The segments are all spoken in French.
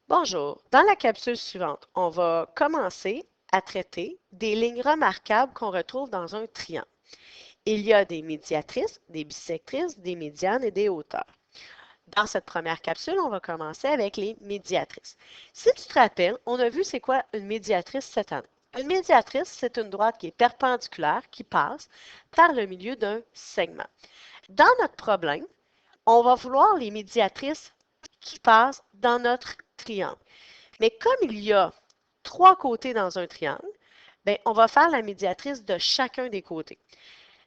Bonjour. Dans la capsule suivante, on va commencer à traiter des lignes remarquables qu'on retrouve dans un triangle. Il y a des médiatrices, des bisectrices, des médianes et des hauteurs. Dans cette première capsule, on va commencer avec les médiatrices. Si tu te rappelles, on a vu c'est quoi une médiatrice cette année. Une médiatrice, c'est une droite qui est perpendiculaire, qui passe par le milieu d'un segment. Dans notre problème, on va vouloir les médiatrices qui passent dans notre triangle. Mais comme il y a trois côtés dans un triangle, bien, on va faire la médiatrice de chacun des côtés.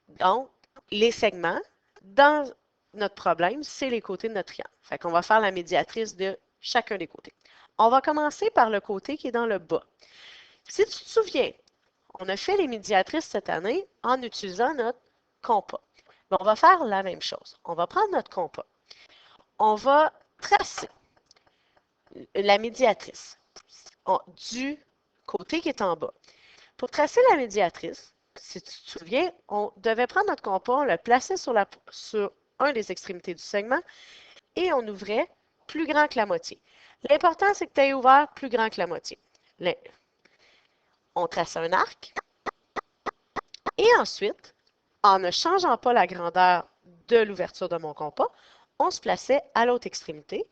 Donc, les segments, dans notre problème, c'est les côtés de notre triangle. Fait qu'on va faire la médiatrice de chacun des côtés. On va commencer par le côté qui est dans le bas. Si tu te souviens, on a fait les médiatrices cette année en utilisant notre compas. Mais on va faire la même chose. On va prendre notre compas. On va tracer la médiatrice du côté qui est en bas. Pour tracer la médiatrice, si tu te souviens, on devait prendre notre compas, on le plaçait sur un des extrémités du segment et on ouvrait plus grand que la moitié. L'important, c'est que tu aies ouvert plus grand que la moitié. On traçait un arc et ensuite, en ne changeant pas la grandeur de l'ouverture de mon compas, on se plaçait à l'autre extrémité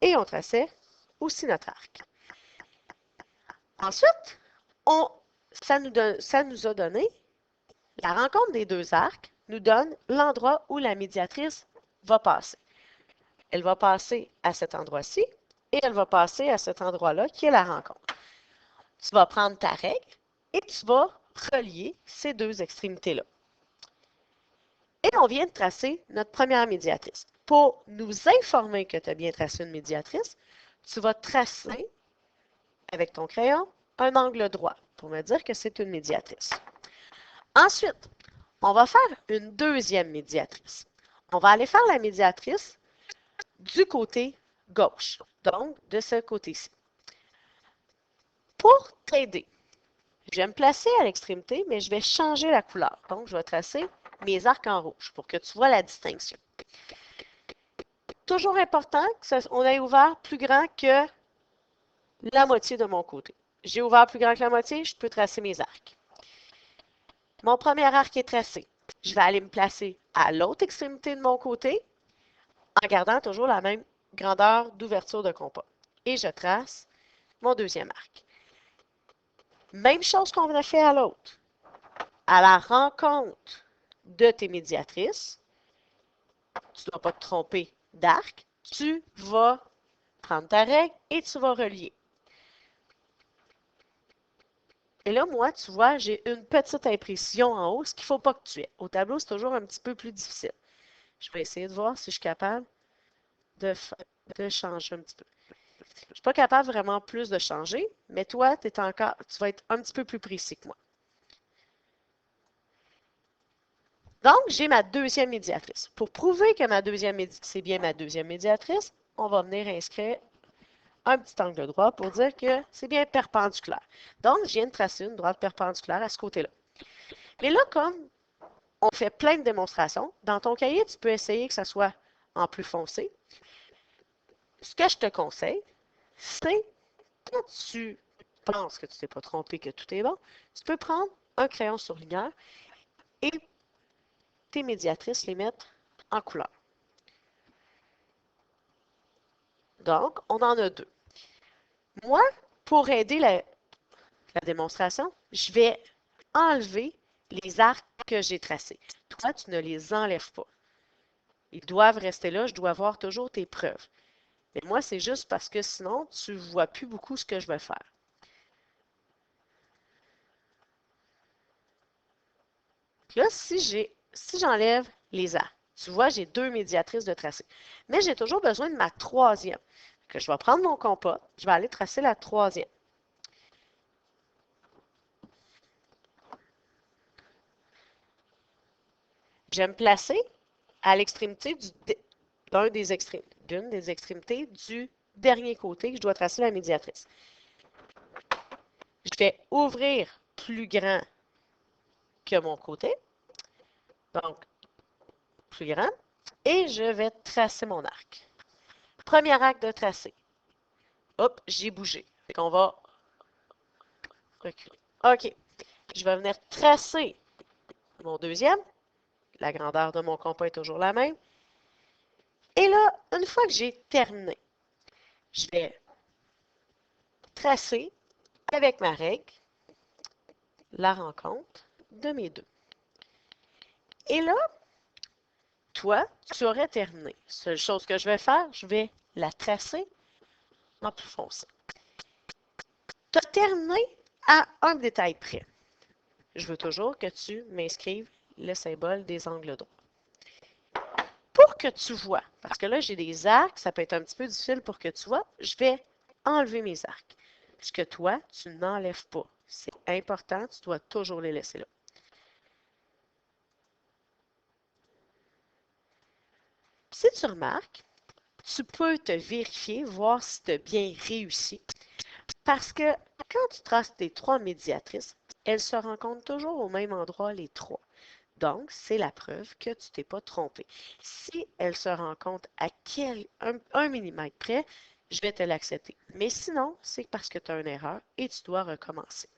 et on traçait aussi notre arc. Ensuite, ça nous a donné, la rencontre des deux arcs nous donne l'endroit où la médiatrice va passer. Elle va passer à cet endroit-ci et elle va passer à cet endroit-là qui est la rencontre. Tu vas prendre ta règle et tu vas relier ces deux extrémités-là. Et on vient de tracer notre première médiatrice. Pour nous informer que tu as bien tracé une médiatrice, tu vas tracer avec ton crayon un angle droit pour me dire que c'est une médiatrice. Ensuite, on va faire une deuxième médiatrice. On va aller faire la médiatrice du côté gauche, donc de ce côté-ci. Pour t'aider, je vais me placer à l'extrémité, mais je vais changer la couleur. Donc, je vais tracer mes arcs en rouge pour que tu vois la distinction. Toujours important qu'on ait ouvert plus grand que la moitié de mon côté. J'ai ouvert plus grand que la moitié, je peux tracer mes arcs. Mon premier arc est tracé. Je vais aller me placer à l'autre extrémité de mon côté en gardant toujours la même grandeur d'ouverture de compas. Et je trace mon deuxième arc. Même chose qu'on a fait à l'autre. À la rencontre de tes médiatrices, tu ne dois pas te tromper d'arc, tu vas prendre ta règle et tu vas relier. Et là, moi, tu vois, j'ai une petite imprécision en haut, ce qu'il ne faut pas que tu aies. Au tableau, c'est toujours un petit peu plus difficile. Je vais essayer de voir si je suis capable de changer un petit peu. Je ne suis pas capable vraiment plus de changer, mais toi, tu vas être un petit peu plus précis que moi. Donc, j'ai ma deuxième médiatrice. Pour prouver que c'est bien ma deuxième médiatrice, on va venir inscrire un petit angle droit pour dire que c'est bien perpendiculaire. Donc, je viens de tracer une droite perpendiculaire à ce côté-là. Mais là, comme on fait plein de démonstrations, dans ton cahier, tu peux essayer que ça soit en plus foncé. Ce que je te conseille, c'est quand tu penses que tu ne t'es pas trompé, que tout est bon, tu peux prendre un crayon surligneur et tes médiatrices les mettre en couleur. Donc, on en a deux. Moi, pour aider la démonstration, je vais enlever les arcs que j'ai tracés. Toi, tu ne les enlèves pas. Ils doivent rester là. Je dois voir toujours tes preuves. Mais moi, c'est juste parce que sinon, tu ne vois plus beaucoup ce que je vais faire. Là, si j'enlève les arcs, tu vois, j'ai deux médiatrices de tracé. Mais j'ai toujours besoin de ma troisième. Que je vais prendre mon compas, je vais aller tracer la troisième. Je vais me placer à l'extrémité d'une des extrémités du dernier côté que je dois tracer la médiatrice. Je vais ouvrir plus grand que mon côté, donc plus grand, et je vais tracer mon arc. Premier arc de tracé. Hop, j'ai bougé. Fait qu'on va reculer. OK. Je vais venir tracer mon deuxième. La grandeur de mon compas est toujours la même. Et là, une fois que j'ai terminé, je vais tracer avec ma règle la rencontre de mes deux. Et là, toi, tu aurais terminé. Seule chose que je vais faire, je vais la tracer en plus foncé. Tu as terminé à un détail près. Je veux toujours que tu m'inscrives le symbole des angles droits. Pour que tu vois, parce que là, j'ai des arcs, ça peut être un petit peu difficile pour que tu vois, je vais enlever mes arcs. Puisque toi, tu n'enlèves pas. C'est important, tu dois toujours les laisser là. Si tu remarques, tu peux te vérifier, voir si tu as bien réussi. Parce que quand tu traces tes trois médiatrices, elles se rencontrent toujours au même endroit, les trois. Donc, c'est la preuve que tu t'es pas trompé. Si elles se rencontrent à un millimètre près, je vais te l'accepter. Mais sinon, c'est parce que tu as une erreur et tu dois recommencer.